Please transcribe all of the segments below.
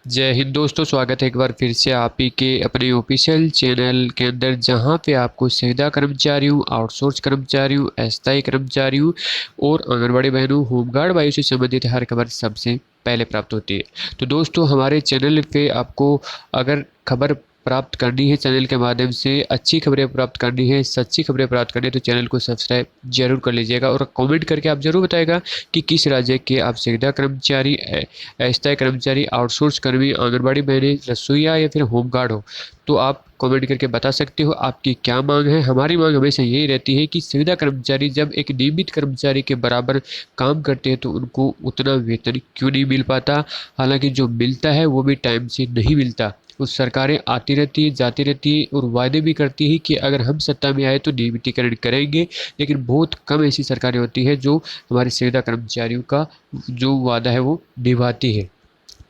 जय हिंद दोस्तों, स्वागत है एक बार फिर से आप ही के अपने ऑफिशियल चैनल के अंदर, जहां पे आपको संविदा कर्मचारियों, आउटसोर्स कर्मचारियों, अस्थायी कर्मचारियों और आंगनबाड़ी बहनों, होमगार्ड वायु से संबंधित हर खबर सबसे पहले प्राप्त होती है। तो दोस्तों, हमारे चैनल पे आपको अगर खबर प्राप्त करनी है, चैनल के माध्यम से अच्छी खबरें प्राप्त करनी है, सच्ची खबरें प्राप्त करनी है, तो चैनल को सब्सक्राइब जरूर कर लीजिएगा और कमेंट करके आप जरूर बताएगा कि किस राज्य के आप संविदा कर्मचारी, अस्थायी कर्मचारी, आउटसोर्स कर्मी, आंगनबाड़ी बहनें, रसोईया या फिर होमगार्ड हो। तो आप कमेंट करके बता सकते हो आपकी क्या मांग है। हमारी मांग हमेशा यही रहती है कि संविदा कर्मचारी जब एक नियमित कर्मचारी के बराबर काम करते हैं तो उनको उतना वेतन क्यों नहीं मिल पाता। हालांकि जो मिलता है वो भी टाइम से नहीं मिलता। उस सरकारें आती रहती है, जाती रहती है और वायदे भी करती है कि अगर हम सत्ता में आए तो नियमितीकरण करेंगे, लेकिन बहुत कम ऐसी सरकारें होती है जो हमारे संविदा कर्मचारियों का जो वादा है वो निभाती है।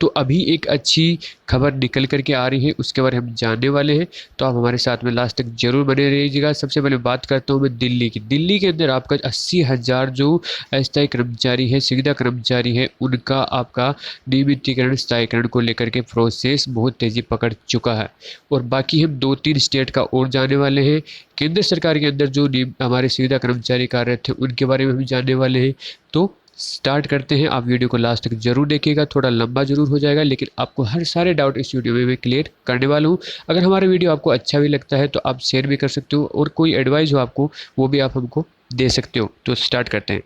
तो अभी एक अच्छी खबर निकल कर के आ रही है, उसके बारे में हम जानने वाले हैं। तो आप हमारे साथ में लास्ट तक जरूर बने रहिएगा। सबसे पहले बात करता हूँ मैं दिल्ली की। दिल्ली के अंदर आपका 80,000 जो अस्थायी कर्मचारी है, संविदा कर्मचारी है, उनका आपका नियमितीकरण, स्थायीकरण को लेकर के प्रोसेस बहुत तेजी पकड़ चुका है। और बाकी हम 2-3 स्टेट का और जानने वाले हैं। केंद्र सरकार के अंदर जो हमारे संविदा कर्मचारी कार्यरत थे उनके बारे में हम जानने वाले हैं। तो स्टार्ट करते हैं। आप वीडियो को लास्ट तक जरूर देखिएगा, थोड़ा लंबा जरूर हो जाएगा, लेकिन आपको हर सारे डाउट इस वीडियो में मैं क्लियर करने वाला हूँ। अगर हमारा वीडियो आपको अच्छा भी लगता है तो आप शेयर भी कर सकते हो और कोई एडवाइस हो आपको वो भी आप हमको दे सकते हो। तो स्टार्ट करते हैं।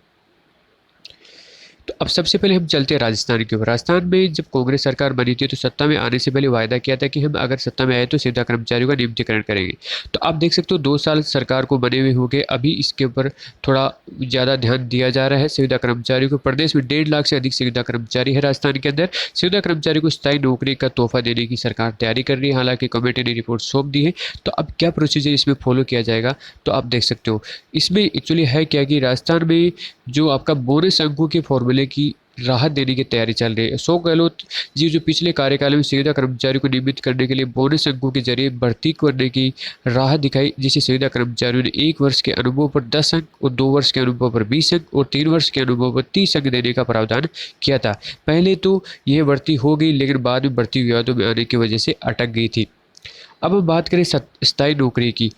तो अब सबसे पहले हम चलते हैं राजस्थान की ओर। राजस्थान में जब कांग्रेस सरकार बनी थी तो सत्ता में आने से पहले वायदा किया था कि हम अगर सत्ता में आए तो संविदा कर्मचारियों का नियमितीकरण करेंगे। तो आप देख सकते हो 2 साल सरकार को बने हुए हो गए, अभी इसके ऊपर थोड़ा ज़्यादा ध्यान दिया जा रहा है संविदा कर्मचारियों को। प्रदेश में 1.5 लाख से अधिक संविदा कर्मचारी है राजस्थान के अंदर। संविदा कर्मचारी को स्थायी नौकरी का तोहफा देने की सरकार तैयारी कर रही है, हालांकि कमेटी ने रिपोर्ट सौंप दी है। तो अब क्या प्रोसीजर इसमें फॉलो किया जाएगा तो आप देख सकते हो। इसमें एक्चुअली है क्या कि राजस्थान में जो आपका बोनस अंकों के फॉर्मूले की राहत देने की तैयारी चल रही है। अशोक गहलोत जी जो पिछले कार्यकाल में संविदा कर्मचारियों को नियमित करने के लिए बोनस अंकों के जरिए भर्ती करने की राहत दिखाई, जिसे संविदा कर्मचारियों ने 1 वर्ष के अनुभव पर 10 अंक और 2 वर्ष के अनुभव पर 20 अंक और 3 वर्ष के अनुभव पर 30 अंक देने का प्रावधान किया था। पहले तो यह भर्ती हो गई, लेकिन बाद में भर्ती विवादों में आने की वजह से अटक गई थी। अब हम बात करें स्थायी नौकरी की।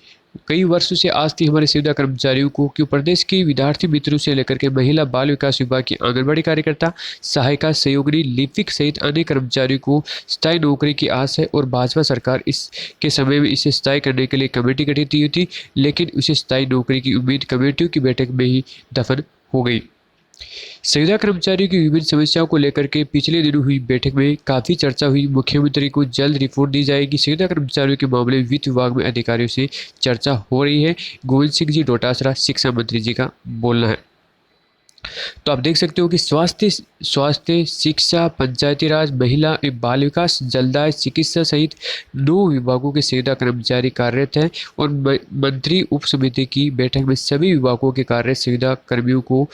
कई वर्षों से आज थी हमारे संविदा कर्मचारियों को कि प्रदेश के विद्यार्थी मित्रों से लेकर के महिला बाल विकास विभाग की आंगनबाड़ी कार्यकर्ता, सहायिका, सहयोगिनी, लिपिक सहित अन्य कर्मचारियों को स्थायी नौकरी की आस है और भाजपा सरकार इसके समय में इसे स्थायी करने के लिए कमेटी गठित की थी, लेकिन उसे स्थायी नौकरी की उम्मीद कमेटियों की बैठक में ही दफन हो गई। संविदा कर्मचारियों की विभिन्न समस्याओं को लेकर के पिछले दिनों हुई बैठक में काफी चर्चा हुई। मुख्यमंत्री को जल्द रिपोर्ट दी जाएगी। संविदा कर्मचारियों के मामले में वित्त विभाग में अधिकारियों से चर्चा हो रही है। गोविंद सिंह जी डोटासरा शिक्षा मंत्री जी का बोलना है। तो आप देख सकते हो कि स्वास्थ्य, शिक्षा, पंचायती राज, महिला एवं बाल विकास, जलदाय, चिकित्सा सहित 9 विभागों के संविदा कर्मचारी कार्यरत हैं और मंत्री उप समिति की बैठक में सभी विभागों के कार्यरत संविदा कर्मियों को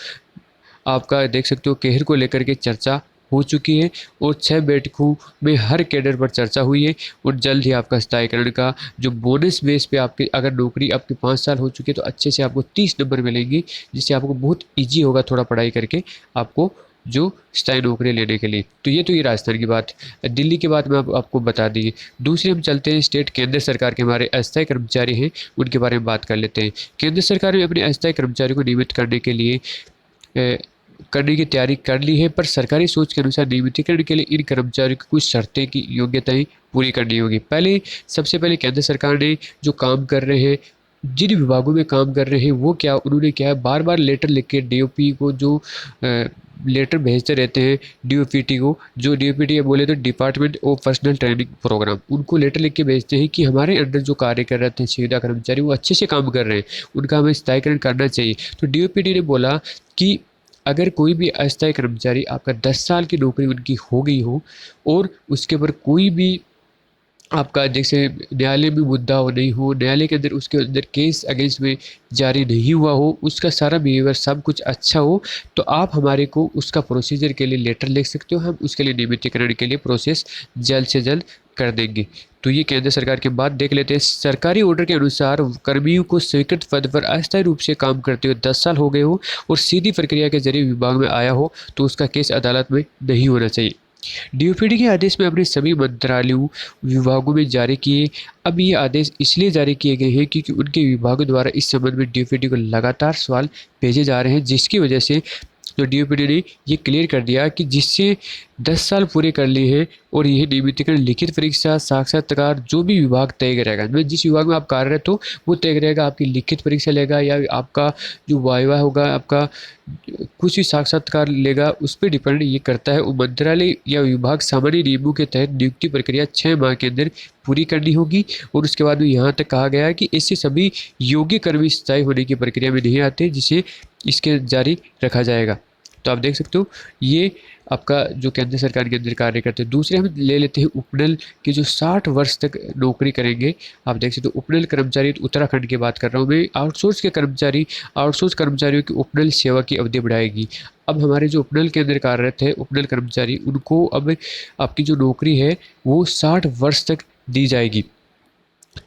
आपका देख सकते हो केहर को लेकर के चर्चा हो चुकी है और 6 बैठकों में हर कैडर पर चर्चा हुई है। और जल्द ही आपका स्थायीकरण का जो बोनस बेस पे आपके अगर नौकरी आपके 5 साल हो चुकी है तो अच्छे से आपको 30 नंबर मिलेंगे, जिससे आपको बहुत ईजी होगा थोड़ा पढ़ाई करके आपको जो स्थायी नौकरी लेने के लिए। तो ये राजस्थान की बात। दिल्ली की बात में आपको बता दी। दूसरे हम चलते हैं स्टेट केंद्र सरकार के हमारे अस्थायी कर्मचारी हैं उनके बारे में बात कर लेते हैं। केंद्र सरकार ने अपने अस्थायी कर्मचारी को नियमित करने के लिए करने की तैयारी कर ली है, पर सरकारी सोच के अनुसार नियमितीकरण के लिए इन कर्मचारियों की कुछ शर्तें की योग्यताएं पूरी करनी होगी। सबसे पहले केंद्र सरकार ने जो काम कर रहे हैं, जिन विभागों में काम कर रहे हैं वो क्या उन्होंने क्या है, बार बार लेटर लिख के डीओपी को जो लेटर भेजते रहते हैं डीओपीटी को, जो डीओपीटी बोले तो department of personal training programme, उनको लेटर लिख के भेजते हैं कि हमारे अंडर जो कार्य कर रहे थे संविदा कर्मचारी वो अच्छे से काम कर रहे हैं, उनका हमें स्थायीकरण करना चाहिए। तो डीओपीटी ने बोला कि अगर कोई भी अस्थायी कर्मचारी आपका 10 साल की नौकरी उनकी हो गई हो और उसके ऊपर कोई भी आपका जैसे न्यायालय में मुद्दा हो नहीं हो, न्यायालय के अंदर उसके अंदर केस अगेंस्ट में जारी नहीं हुआ हो, उसका सारा बिहेवियर सब कुछ अच्छा हो, तो आप हमारे को उसका प्रोसीजर के लिए लेटर लिख सकते हो। हम उसके लिए नियमितीकरण के लिए प्रोसेस जल्द से जल्द कर देंगे। तो ये केंद्र सरकार की बात देख लेते हैं। सरकारी ऑर्डर के अनुसार कर्मियों को स्वीकृत पद पर अस्थायी रूप से काम करते हुए 10 साल हो गए हो और सीधी प्रक्रिया के जरिए विभाग में आया हो तो उसका केस अदालत में नहीं होना चाहिए। डीओपीडी के आदेश में अपने सभी मंत्रालयों विभागों में जारी किए। अब ये आदेश इसलिए जारी किए गए हैं क्योंकि उनके विभागों द्वारा इस संबंध में डीओपीडी को लगातार सवाल भेजे जा रहे हैं, जिसकी वजह से तो डीओपीडी ने ये क्लियर कर दिया कि जिससे 10 साल पूरे कर लिए हैं और यह नियमितीकरण लिखित परीक्षा साक्षात्कार जो भी विभाग तय करेगा, मतलब जिस विभाग में आप कार्यरत हो वो तय करेगा, आपकी लिखित परीक्षा लेगा या आपका जो वाइवा होगा, आपका कुछ भी साक्षात्कार लेगा, उस पर डिपेंड ये करता है। वो मंत्रालय या विभाग सामान्य नियमों के तहत नियुक्ति प्रक्रिया 6 माह के अंदर पूरी करनी होगी। और उसके बाद में यहाँ तक कहा गया है कि ऐसे सभी योग्य कर्मी स्थायी होने की प्रक्रिया में नहीं आते जिसे इसके जारी रखा जाएगा। तो आप देख सकते हो ये आपका जो केंद्र सरकार के अंदर कार्य करते हैं। दूसरे हम ले लेते हैं उपनल के जो 60 वर्ष तक नौकरी करेंगे। आप देख सकते हो उपनल कर्मचारी, उत्तराखंड की बात कर रहा हूँ मैं। आउटसोर्स कर्मचारियों की उपनल सेवा की अवधि बढ़ाएगी। अब हमारे जो उपनल के अंदर कार्यरत है उपनल कर्मचारी, उनको अब आपकी जो नौकरी है वो 60 वर्ष तक दी जाएगी।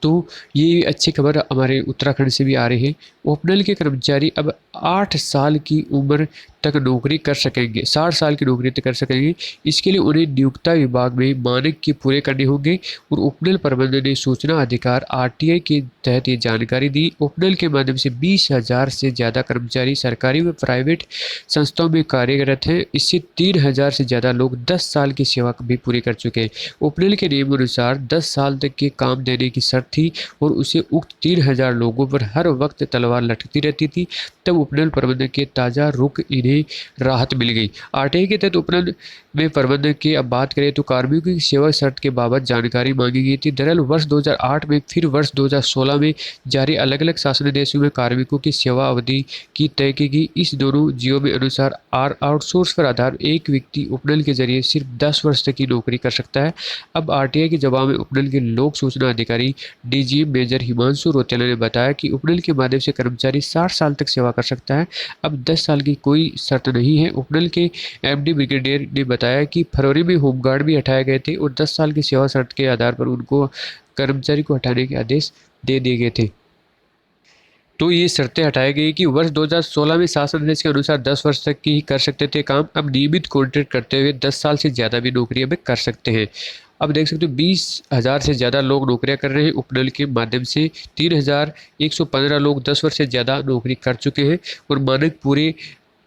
तो ये अच्छी खबर हमारे उत्तराखंड से भी आ रही है। ओपनल के कर्मचारी अब 8 साल की उम्र तक नौकरी कर सकेंगे, 60 साल की नौकरी तक कर सकेंगे। इसके लिए उन्हें नियोक्ता विभाग में मानक के पूरे करने होंगे। और उपनल प्रबंधन ने सूचना अधिकार आरटीआई के तहत ये जानकारी दी। उपनल के माध्यम से 20,000 से ज़्यादा कर्मचारी सरकारी व प्राइवेट संस्थाओं में कार्यरत हैं। इससे 3,000 से ज़्यादा लोग 10 साल की सेवा भी पूरी कर चुके हैं। उपनल के नियम अनुसार 10 साल तक के काम देने की शर्त थी और उसे उक्त 3,000 लोगों पर हर वक्त तलवार लटकती रहती थी। तब उपनल प्रबंधक के ताज़ा रुख इन्हें राहत मिल गई। आरटीआई के तहत उपनल में प्रबंधक की अब बात करें तो कार्मिकों की सेवा शर्त के बाबत जानकारी मांगी गई थी। दरअसल वर्ष 2008 में फिर वर्ष 2016 में जारी अलग अलग शासनादेशों में कार्मिकों की सेवा अवधि की तय की गई। इस दोनों जियो में अनुसार आउटसोर्स पर आधार एक व्यक्ति उपनल के जरिए सिर्फ 10 वर्ष तक की नौकरी कर सकता है। अब आरटीआई के जवाब में उपनल के लोक सूचना अधिकारी डीजीएम मेजर हिमांशु रौतेला ने बताया कि उपनल के माध्यम से कर्मचारी 60 साल तक सेवा कर सकता है। अब 10 साल की कोई शर्त नहीं है। उपनल के एमडी ब्रिगेडियर ने बताया कि फरवरी में होमगार्ड भी हटाए गए थे और 10 साल की सेवा शर्त के आधार पर उनको कर्मचारी को हटाने के आदेश दे दिए गए थे। तो ये शर्तें हटाई गई कि वर्ष 2016 में शासन आदेश के अनुसार 10 वर्ष तक की ही कर सकते थे काम। अब नियमित कॉन्ट्रैक्ट करते हुए 10 साल से ज़्यादा भी नौकरी अब कर सकते हैं। अब देख सकते हो 20,000 से ज़्यादा लोग नौकरियां कर रहे हैं उपनल के माध्यम से। 3,115 लोग 10 वर्ष से ज़्यादा नौकरी कर चुके हैं और मानक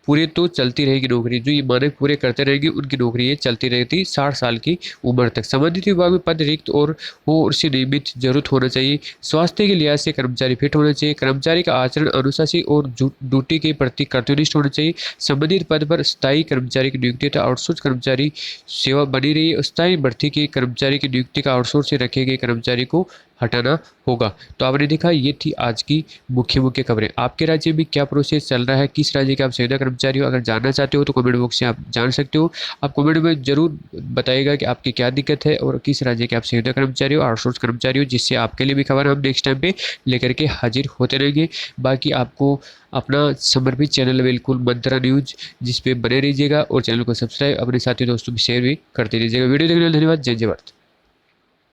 पूरे तो चलती रहेगी नौकरी। जो ये मानक पूरे करते रहेंगे उनकी नौकरी ये चलती रहेगी 60 साल की उम्र तक। संबंधित विभाग में पद रिक्त और हो उससे नियमित जरूरत होना चाहिए। स्वास्थ्य के लिहाज से कर्मचारी फिट होना चाहिए। कर्मचारी का आचरण अनुशासित और ड्यूटी के प्रति कर्तव्यनिष्ठ होना चाहिए। संबंधित पद पर स्थायी कर्मचारी की नियुक्ति तथा आउटसोर्स कर्मचारी सेवा बनी रही। स्थायी भर्ती के कर्मचारी की नियुक्ति का आउटसोर्स से रखे गए कर्मचारी को हटाना होगा। तो आपने देखा ये थी आज की मुख्य खबरें। आपके राज्य में क्या प्रोसेस चल रहा है, किस राज्य के आप संविदा कर्मचारी हो, अगर जानना चाहते हो तो कमेंट बॉक्स से आप जान सकते हो। आप कमेंट में जरूर बताइएगा कि आपकी क्या दिक्कत है और किस राज्य के आप संविदा कर्मचारी हो, आउटसोर्स कर्मचारी हो, जिससे आपके लिए भी खबर हम नेक्स्ट टाइम पे लेकर के हाजिर होते रहेंगे। बाकी आपको अपना समर्पित चैनल बिल्कुल मंत्रा न्यूज जिस पे बने रहिएगा और चैनल को सब्सक्राइब अपने साथी दोस्तों में शेयर भी करते रहिएगा। वीडियो देखने के लिए धन्यवाद। जय जय भारत।